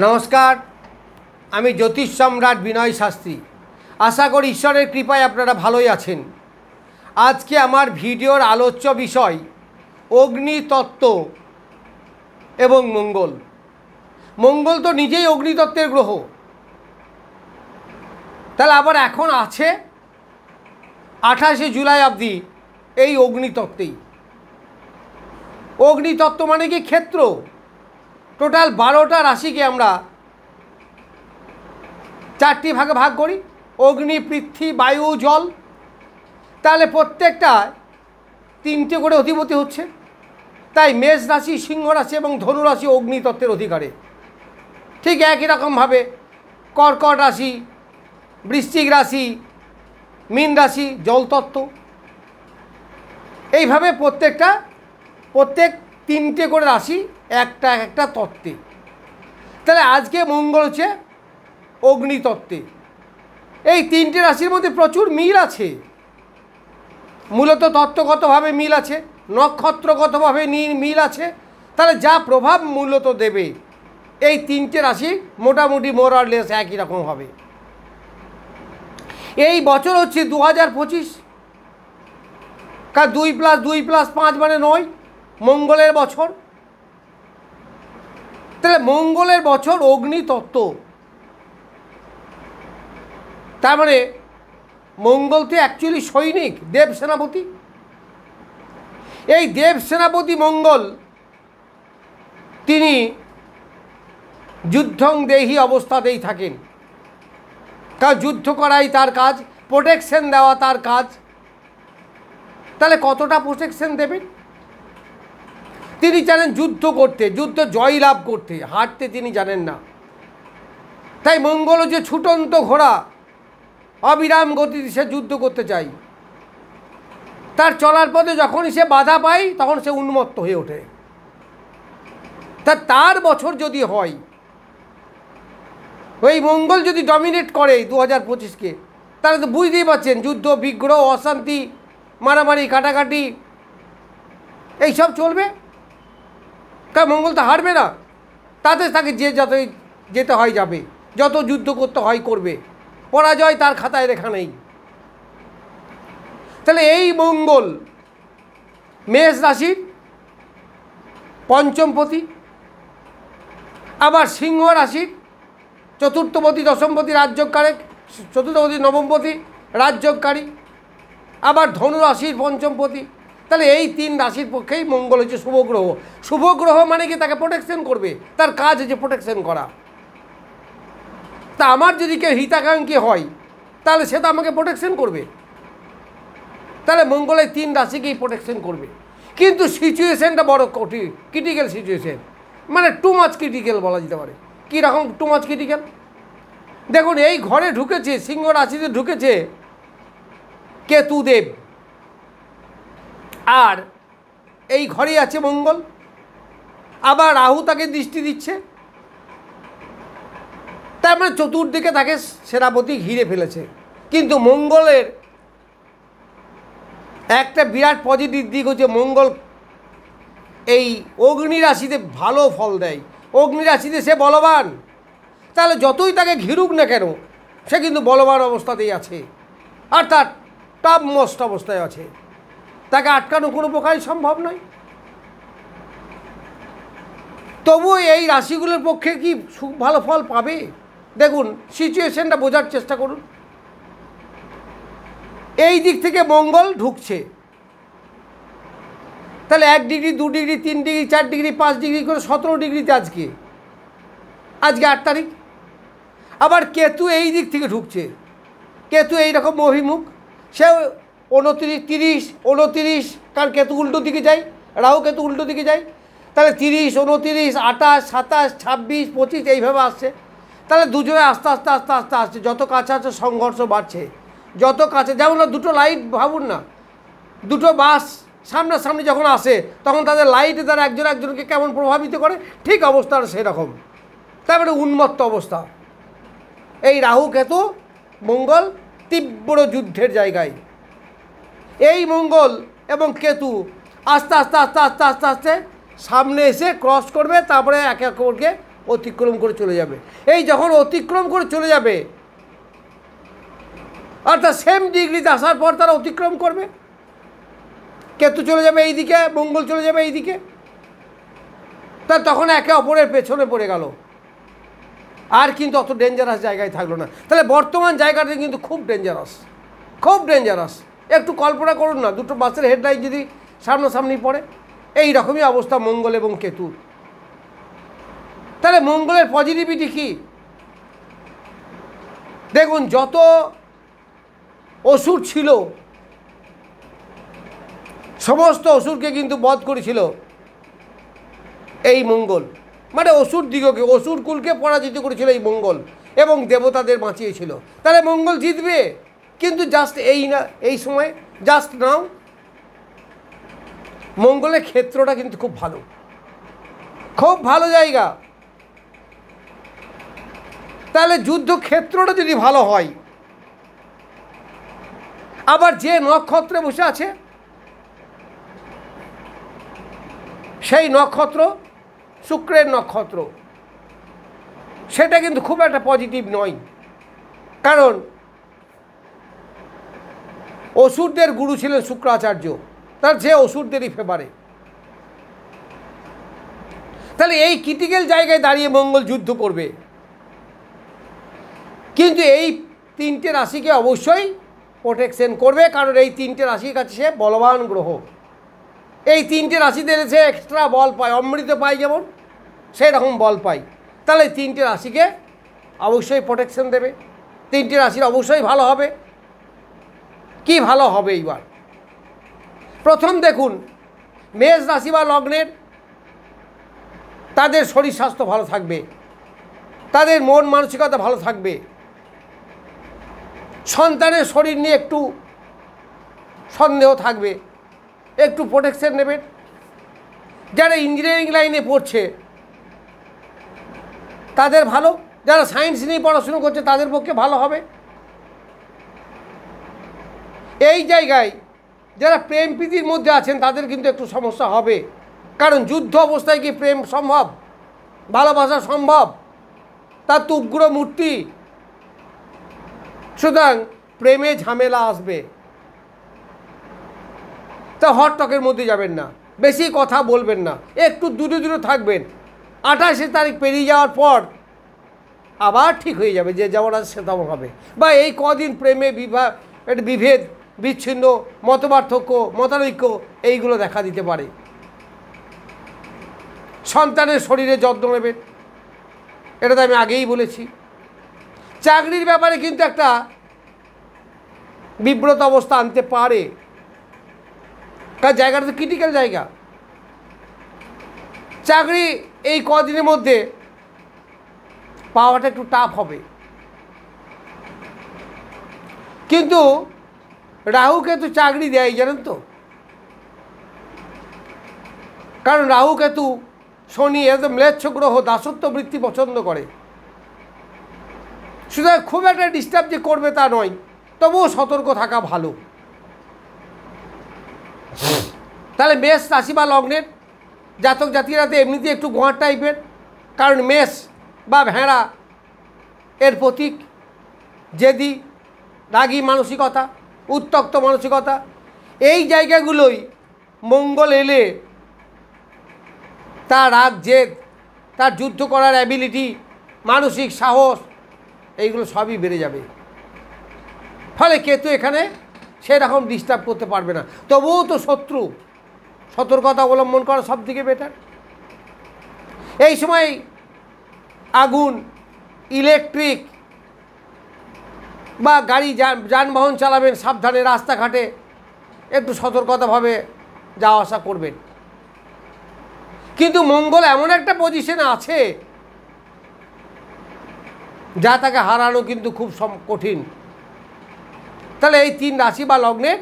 নমস্কার, আমি জ্যোতিষ সম্রাট বিনয় শাস্ত্রী। আশা করি ঈশ্বরের কৃপায় আপনারা ভালোই আছেন। আজকে আমার ভিডিওর আলোচ্য বিষয় অগ্নিতত্ত্ব এবং মঙ্গল। মঙ্গল তো নিজেই অগ্নিতত্ত্বের গ্রহ, তাহলে আবার এখন আছে 28শে জুলাই অবধি এই অগ্নিতত্ত্বেই। অগ্নিতত্ত্ব মানে কি? ক্ষেত্র। টোটাল 12টা রাশিকে আমরা 4টি ভাগে ভাগ করি, অগ্নি, পৃথ্বী, বায়ু, জল। তাহলে প্রত্যেকটা 3টে করে অধিপতি হচ্ছে। তাই মেষ রাশি, সিংহ রাশি এবং ধনু রাশি অগ্নিতত্ত্বের অধিকারে। ঠিক একই রকমভাবে কর্কট রাশি, বৃশ্চিক রাশি, মীন রাশি জলতত্ত্ব। এইভাবে প্রত্যেক 3টে করে রাশি একটা একটা তত্ত্বে। তাহলে আজকে মঙ্গল হচ্ছে অগ্নিতত্ত্বে। এই 3টে রাশির মধ্যে প্রচুর মিল আছে। মূলত তত্ত্বগতভাবে মিল আছে, নক্ষত্রগতভাবে মিল আছে। তাহলে যা প্রভাব মূলত দেবে এই 3টে রাশি মোটামুটি মোর আর লেস একই রকম হবে। এই বছর হচ্ছে 2025, কারণ 2+2+5 মানে 9, মঙ্গলের বছর। তাহলে মঙ্গলের বছর অগ্নিতত্ত্ব। তার মানে মঙ্গল তো অ্যাকচুয়ালি সৈনিক, দেব সেনাপতি। এই দেব সেনাপতি মঙ্গল তিনি যুদ্ধং দেহি অবস্থাতেই থাকেন, কারণ যুদ্ধ করাই তার কাজ, প্রোটেকশন দেওয়া তার কাজ। তাহলে কতটা প্রোটেকশন দেবেন? তিনি জানেন যুদ্ধ করতে, যুদ্ধ জয়লাভ করতে, হারতে তিনি জানেন না। তাই মঙ্গল যে ছুটন্ত ঘোড়া, অবিরাম গতিতে সে যুদ্ধ করতে চাই। তার চলার পথে যখনই সে বাধা পায় তখন সে উন্মত্ত হয়ে ওঠে। তার বছর যদি হয়, ওই মঙ্গল যদি ডমিনেট করে 2025কে, তাহলে তো বুঝতেই পারছেন যুদ্ধ, বিগ্রহ, অশান্তি, মারামারি, কাটাকাটি এইসব চলবে। কারণ মঙ্গল তো হারবে না, তাতে তাকে যতই যেতে হয় যাবে, যত যুদ্ধ করতে হয় করবে, পরাজয় তার খাতায় লেখা নেই। তাহলে এই মঙ্গল মেষ রাশির পঞ্চমপতি, আবার সিংহ রাশির চতুর্থপতি, দশমপতি, রাজযোগকারক, চতুর্থপতি, নবমপতি, রাজযোগকারী, আবার ধনু রাশির পঞ্চমপতি। তাহলে এই 3 রাশির পক্ষেই মঙ্গল হচ্ছে শুভগ্রহ। শুভগ্রহ মানে কি? তাকে প্রোটেকশন করবে, তার কাজ হচ্ছে প্রোটেকশন করা। তা আমার যদি কেউ হিতাকাঙ্ক্ষী হয় তাহলে সে তো আমাকে প্রোটেকশন করবে। তাহলে মঙ্গল এই 3 রাশিকেই প্রোটেকশন করবে। কিন্তু সিচুয়েশনটা বড় ক্রিটিক্যাল সিচুয়েশন, মানে টু মাচ ক্রিটিক্যাল বলা যেতে পারে। কীরকম টু মাচ ক্রিটিক্যাল? দেখুন, এই ঘরে ঢুকেছে, সিংহ রাশিতে ঢুকেছে কেতুদেব, আর এই ঘরেই আছে মঙ্গল। আবার রাহু তাকে দৃষ্টি দিচ্ছে। তার মানে চতুর্দিকে তাকে সেনাপতি ঘিরে ফেলেছে। কিন্তু মঙ্গলের একটা বিরাট পজিটিভ দিক হচ্ছে মঙ্গল এই অগ্নি রাশিতে ভালো ফল দেয়। অগ্নি রাশিতে সে বলবান। তাহলে যতই তাকে ঘিরুক না কেন, সে কিন্তু বলবান অবস্থাতেই আছে, আর তার টপ মোস্ট অবস্থায় আছে। তাকে আটকানো কোনো প্রকারই সম্ভব নয়। তবুও এই রাশিগুলোর পক্ষে কি ভালো ফল পাবে? দেখুন, সিচুয়েশনটা বোঝার চেষ্টা করুন। এই দিক থেকে মঙ্গল ঢুকছে, তাহলে 1 degree, 2 degree, 3 degree, 4 degree, 5 degree করে 17 ডিগ্রিতে আজকে 8 তারিখ। আবার কেতু এই দিক থেকে ঢুকছে। কেতু এইরকম অভিমুখ, সে 29, 30, 29, কারণ কেতু উল্টো দিকে যায়, রাহু কেতু উল্টো দিকে যায়। তাহলে 30, 29, 28, 27, 26, 25 এইভাবে আসছে। তাহলে দুজনে আস্তে আস্তে আস্তে আস্তে আসছে। যত কাছে আছে সংঘর্ষ বাড়ছে, যত কাছে। যেমন দুটো লাইট, ভাবুন না, দুটো বাস সামনাসামনি যখন আসে তখন তাদের লাইট দ্বারা একজন একজনকে কেমন প্রভাবিত করে, ঠিক অবস্থাটা সেরকম। তারপরে উন্মত্ত অবস্থা। এই রাহু কেতু মঙ্গল তীব্র যুদ্ধের জায়গায়। এই মঙ্গল এবং কেতু আস্তে আস্তে আস্তে আস্তে আস্তে আস্তে সামনে এসে ক্রস করবে, তারপরে একে অপরকে অতিক্রম করে চলে যাবে। এই যখন অতিক্রম করে চলে যাবে অর্থাৎ সেম ডিগ্রিতে আসার পর তারা অতিক্রম করবে। কেতু চলে যাবে এই দিকে, মঙ্গল চলে যাবে এই দিকে, তা তখন একে অপরের পেছনে পড়ে গেল, আর কিন্তু অত ডেঞ্জারাস জায়গায় থাকলো না। তাহলে বর্তমান জায়গাটা কিন্তু খুব ডেঞ্জারাস, খুব ডেঞ্জারাস। একটু কল্পনা করুন না, দুটো বাসের হেডলাইট যদি সামনাসামনি পড়ে, এই রকমই অবস্থা মঙ্গল এবং কেতুর। তাহলে মঙ্গলের পজিটিভিটি কি? দেখুন, যত অসুর ছিল সমস্ত অসুরকে কিন্তু বধ করেছিল এই মঙ্গল, মানে অসুর দিগকে, অসুর কুলকে পরাজিত করেছিল এই মঙ্গল, এবং দেবতাদের বাঁচিয়েছিল। তাহলে মঙ্গল জিতবে। কিন্তু জাস্ট এই না, এই সময় জাস্ট নাও মঙ্গলের ক্ষেত্রটা কিন্তু খুব ভালো, খুব ভালো জায়গা। তাহলে যুদ্ধক্ষেত্রটা যদি ভালো হয়, আবার যে নক্ষত্রে বসে আছে সেই নক্ষত্র শুক্রের নক্ষত্র, সেটা কিন্তু খুব একটা পজিটিভ নয়। কারণ অসুরদের গুরু ছিলেন শুক্রাচার্য, তার যে অসুরদেরই ফেভারে। তাহলে এই ক্রিটিক্যাল জায়গায় দাঁড়িয়ে মঙ্গল যুদ্ধ করবে। কিন্তু এই তিনটে রাশিকে অবশ্যই প্রোটেকশন করবে, কারণ এই তিনটে রাশির কাছে সে বলবান গ্রহ। এই তিনটে রাশিদের সে এক্সট্রা বল পায়, অমৃত পায় যেমন সেই রকম বল পায়। তাহলে এই তিনটে রাশিকে অবশ্যই প্রোটেকশন দেবে, তিনটে রাশির অবশ্যই ভালো হবে। কি ভালো হবে এইবার? প্রথম দেখুন, মেষ রাশি বা লগ্নের তাদের শরীর স্বাস্থ্য ভালো থাকবে, তাদের মন মানসিকতা ভালো থাকবে, সন্তানের শরীর নিয়ে একটু সন্দেহ থাকবে, একটু প্রোটেকশন নেবেন। যারা ইঞ্জিনিয়ারিং লাইনে পড়ছে তাদের ভালো, যারা সায়েন্স নিয়ে পড়াশুনো করছে তাদের পক্ষে ভালো হবে। এই জায়গায় যারা প্রেম প্রীতির মধ্যে আছেন তাদের কিন্তু একটু সমস্যা হবে, কারণ যুদ্ধ অবস্থায় কি প্রেম সম্ভব, ভালোবাসা সম্ভব? তার তো উগ্র মূর্তি। সুতরাং প্রেমে ঝামেলা আসবে। তা হট টকের মধ্যে যাবেন না, বেশি কথা বলবেন না, একটু দূরে দূরে থাকবেন। 28 তারিখ পেরিয়ে যাওয়ার পর আবার ঠিক হয়ে যাবে, যে যেমন আছে সে তেমন হবে। বা এই কদিন প্রেমে বিভেদ, বিচ্ছিন্ন, মতপার্থক্য, মতানৈক্য এইগুলো দেখা দিতে পারে। সন্তানের শরীরে যত্ন নেবেন, এটা তো আমি আগেই বলেছি। চাকরির ব্যাপারে কিন্তু একটা বিব্রত অবস্থা আনতে পারে, কারণ জায়গাটা তো ক্রিটিক্যাল জায়গা। চাকরি এই কদিনের মধ্যে পাওয়াটা একটু টাফ হবে। কিন্তু রাহুকে তো চাকরি দেয়, জানেন তো, কারণ রাহু কেতু শনি একদম ম্লেচ্ছ গ্রহ, দাসত্ব বৃত্তি পছন্দ করে। সুতরাং খুব একটা ডিস্টার্ব যে করবে তা নয়, তবুও সতর্ক থাকা ভালো। তাহলে মেষ রাশি বা লগ্নের জাতক জাতিরাতে এমনিতে একটু গোয়ার টাইপের, কারণ মেষ বা ভেড়া এর প্রতীক জেদি, রাগী মানসিকতা, উত্তক্ত মানসিকতা। এই জায়গাগুলোই মঙ্গল এলে তার রাগ, জেদ, তার যুদ্ধ করার অ্যাবিলিটি, মানসিক সাহস, এইগুলো সবই বেড়ে যাবে। ফলে কেতু এখানে সেরকম ডিস্টার্ব করতে পারবে না। তবুও তো শত্রু, সতর্কতা অবলম্বন করা সব থেকে বেটার। এই সময় আগুন, ইলেকট্রিক বা গাড়ি যানবাহন চালাবেন সাবধানে, রাস্তাঘাটে একটু সতর্কতাভাবে যাওয়া আসা করবেন। কিন্তু মঙ্গল এমন একটা পজিশনে আছে যা তাকে হারানো কিন্তু খুব কঠিন। তাহলে এই তিন রাশি বা লগ্নের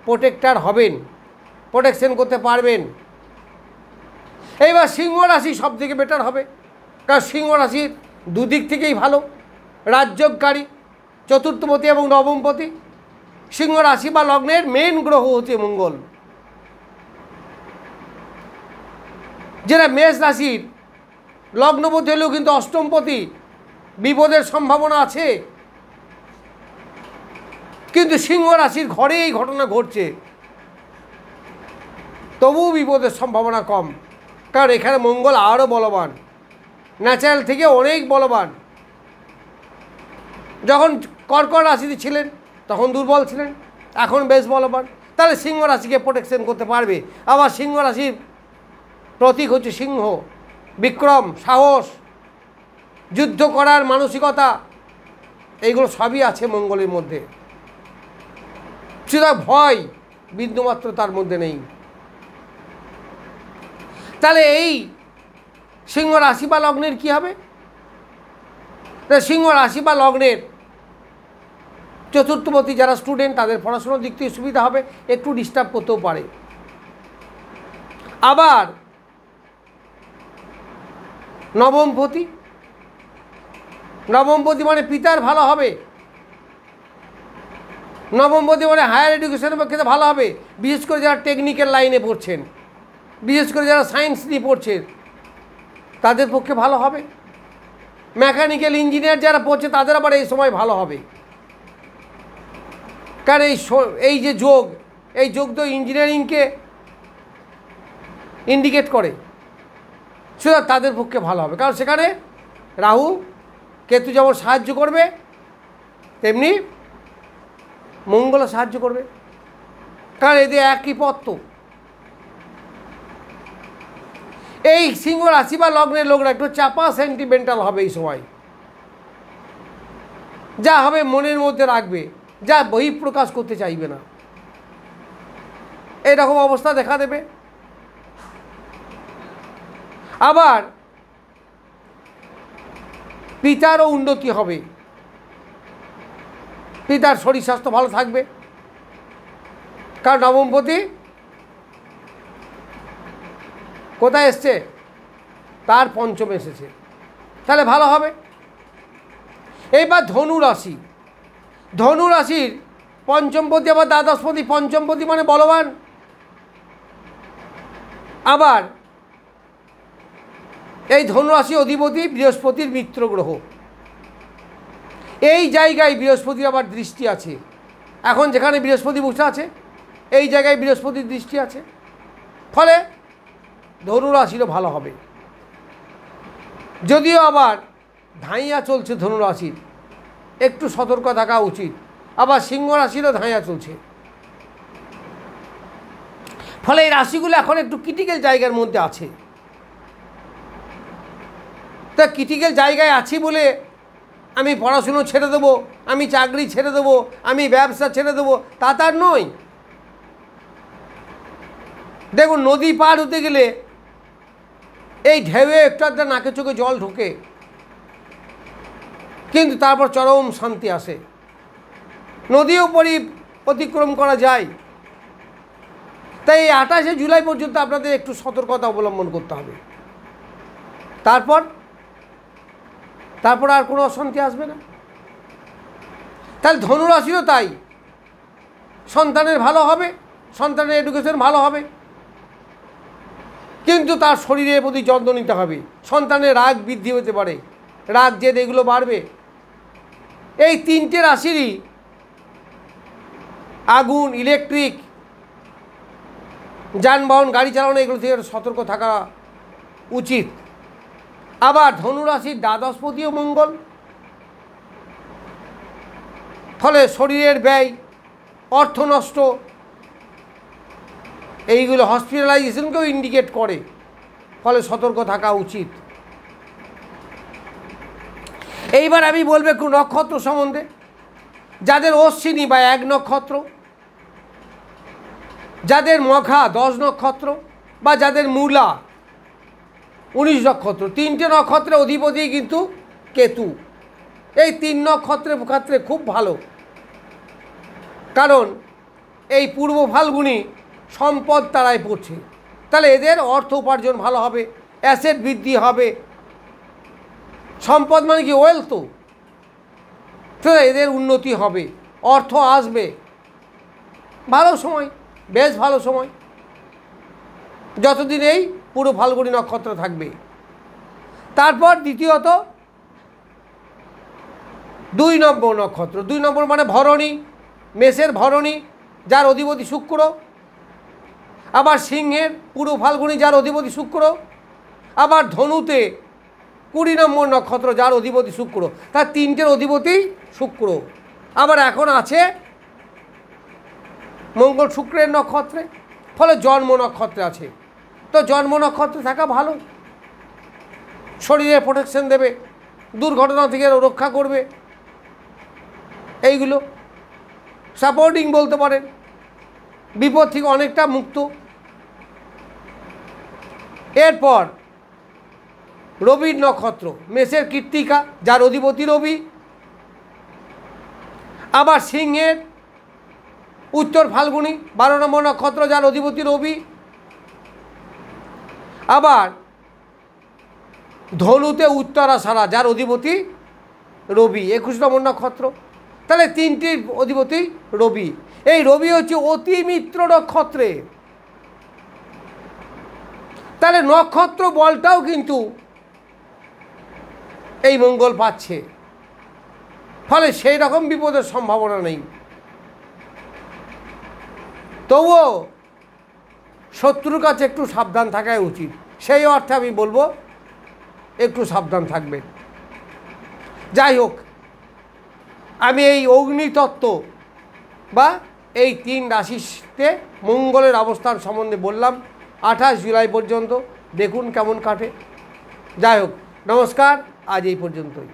প্রোটেক্টার হবেন, প্রোটেকশন করতে পারবেন। এইবার সিংহ রাশি সব থেকে বেটার হবে, কারণ সিংহ রাশির দুদিক থেকেই ভালো, রাজ্যকারী, চতুর্থপতি এবং নবমপতি। সিংহ রাশি বা লগ্নের মেন গ্রহ হচ্ছে মঙ্গল। যারা মেষ রাশির লগ্নপতি হলেও কিন্তু অষ্টমপতি, বিপদের সম্ভাবনা আছে। কিন্তু সিংহ রাশির ঘরে এই ঘটনা ঘটছে, তবুও বিপদের সম্ভাবনা কম, কারণ এখানে মঙ্গল আরও বলবান, ন্যাচারাল থেকে অনেক বলবান। যখন কর্কট রাশিতে ছিলেন তখন দুর্বল ছিলেন, এখন বেশ বলবান। তাহলে সিংহ রাশিকে প্রোটেকশন করতে পারবে। আবার সিংহ রাশির প্রতীক হচ্ছে সিংহ, বিক্রম, সাহস, যুদ্ধ করার মানসিকতা, এইগুলো সবই আছে মঙ্গলের মধ্যে। শুধু ভয় বিন্দুমাত্র তার মধ্যে নেই। তাহলে এই সিংহ রাশি বা লগ্নের কী হবে? সিংহ রাশি বা লগ্নের চতুর্থপতি যারা স্টুডেন্ট, তাদের পড়াশোনার দিক থেকে সুবিধা হবে, একটু ডিস্টার্ব করতেও পারে। আবার নবমপতি, নবমপতি মানে পিতার ভালো হবে, নবমপতি মানে হায়ার এডুকেশনের পক্ষে ভালো হবে। বিশেষ করে যারা টেকনিক্যাল লাইনে পড়ছেন, বিশেষ করে যারা সায়েন্স নিয়ে পড়ছেন, তাদের পক্ষে ভালো হবে। মেকানিক্যাল ইঞ্জিনিয়ার যারা পড়ছে তাদের আবার এই সময় ভালো হবে, কারণ এই যে যোগ, এই যোগ তো ইঞ্জিনিয়ারিংকে ইন্ডিকেট করে, সুতরাং তাদের পক্ষে ভালো হবে। কারণ সেখানে রাহু কেতু যেমন সাহায্য করবে, তেমনি মঙ্গলও সাহায্য করবে, কারণ এদের একই পথ। এই সিংহ রাশি বা লগ্নের লোকরা একটু চাপা, সেন্টিমেন্টাল হবে এই সময়, যা হবে মনের মধ্যে রাখবে, যা বহিঃপ্রকাশ করতে চাইবে না, এইরকম অবস্থা দেখা দেবে। আবার পিতারও উন্নতি হবে, পিতার শরীর স্বাস্থ্য ভালো থাকবে, কারণ নবমপতি কোথায় এসছে? তার পঞ্চমে এসেছে, তাহলে ভালো হবে। এইবার ধনু রাশি, ধনু রাশির পঞ্চমপতি আবার দ্বাদশপতি, পঞ্চমপতি মানে বলবান। আবার এই ধনুরাশি অধিপতি বৃহস্পতির মিত্র গ্রহ, এই জায়গায় বৃহস্পতির আবার দৃষ্টি আছে। এখন যেখানে বৃহস্পতি বসে আছে এই জায়গায় বৃহস্পতির দৃষ্টি আছে, ফলে ধনুরাশিরও ভালো হবে। যদিও আবার ধাইয়া চলছে ধনুরাশির, একটু সতর্ক থাকা উচিত। আবার সিংহ রাশিরও ধাইয়া চলছে, ফলে এই রাশিগুলো এখন একটু ক্রিটিক্যাল জায়গার মধ্যে আছে। তা ক্রিটিক্যাল জায়গায় আছি বলে আমি পড়াশুনো ছেড়ে দেবো, আমি চাকরি ছেড়ে দেবো, আমি ব্যবসা ছেড়ে দেবো, তা তার নয়। দেখুন, নদী পার হতে গেলে এই ঢেউয়ে একটু একটা নাকে চোখে জল ঢোকে, কিন্তু তারপর চরম শান্তি আসে। নদীও অতিক্রম করা যায়। তাই এই 28শে জুলাই পর্যন্ত আপনাদের একটু সতর্কতা অবলম্বন করতে হবে, তারপর আর কোনো অশান্তি আসবে না। তাহলে ধনুরাশিও তাই, সন্তানের ভালো হবে, সন্তানের এডুকেশন ভালো হবে, কিন্তু তার শরীরের প্রতি যত্ন নিতে হবে। সন্তানের রাগ বৃদ্ধি হতে পারে, রাগ জেদ এগুলো বাড়বে। এই তিনটে রাশিরই আগুন, ইলেকট্রিক, যানবাহন, গাড়ি চালানো, এগুলো থেকে সতর্ক থাকা উচিত। আবার ধনুরাশির দ্বাদশপতিও মঙ্গল, ফলে শরীরের ব্যয়, অর্থ নষ্ট, এইগুলো হসপিটালাইজেশনকেও ইন্ডিকেট করে, ফলে সতর্ক থাকা উচিত। এইবার আমি বলবো একটু নক্ষত্র সম্বন্ধে। যাদের অশ্বিনী বা 1 নক্ষত্র, যাদের মঘা 10 নক্ষত্র, বা যাদের মূলা 19 নক্ষত্র, 3টে নক্ষত্রের অধিপতি কিন্তু কেতু। এই 3 নক্ষত্রের ক্ষেত্রে খুব ভালো, কারণ এই পূর্ব ফাল্গুনি সম্পদ তারাই পড়ছে, তাহলে এদের অর্থ উপার্জন ভালো হবে, অ্যাসেট বৃদ্ধি হবে। সম্পদ মানে কি? ওয়েলথ। তো এদের উন্নতি হবে, অর্থ আসবে, ভালো সময়, বেশ ভালো সময়, যতদিন এই পুরো ফাল্গুনি নক্ষত্র থাকবে। তারপর দ্বিতীয়ত 2 নম্বর নক্ষত্র, 2 নম্বর মানে ভরণী, মেষের ভরণী যার অধিপতি শুক্র, আবার সিংহের পূর্ব ফাল্গুনী যার অধিপতি শুক্র, আবার ধনুতে 20 নম্বর নক্ষত্র যার অধিপতি শুক্র। তার 3টের অধিপতি শুক্র। আবার এখন আছে মঙ্গল শুক্রের নক্ষত্রে, ফলে জন্ম নক্ষত্রে আছে। তো জন্ম নক্ষত্রে থাকা ভালো, শরীরে প্রোটেকশন দেবে, দুর্ঘটনা থেকে রক্ষা করবে, এইগুলো সাপোর্টিং বলতে পারেন, বিপদ থেকে অনেকটা মুক্ত। এরপর রবির নক্ষত্র, মেষের কৃত্তিকা যার অধিপতি রবি, আবার সিংহের উত্তর ফাল্গুনী 12 নম্বর নক্ষত্র যার অধিপতি রবি, আবার ধনুতে উত্তরাষাঢ়া যার অধিপতি রবি 21 নম্বর নক্ষত্র। তাহলে 3টির অধিপতি রবি। এই রবি হচ্ছে অতি মিত্র নক্ষত্রে, তাহলে নক্ষত্র বলটাও কিন্তু এই মঙ্গল পাচ্ছে, ফলে সেই রকম বিপদের সম্ভাবনা নেই। তবুও শত্রুর কাছে একটু সাবধান থাকাই উচিত, সেই অর্থে আমি বলবো একটু সাবধান থাকবেন। যাই হোক, আমি এই অগ্নিতত্ত্ব বা এই 3 রাশিতে মঙ্গলের অবস্থান সম্বন্ধে বললাম। 28 জুলাই পর্যন্ত দেখুন কেমন কাটে। যাই হোক, নমস্কার, আজ এই পর্যন্তই।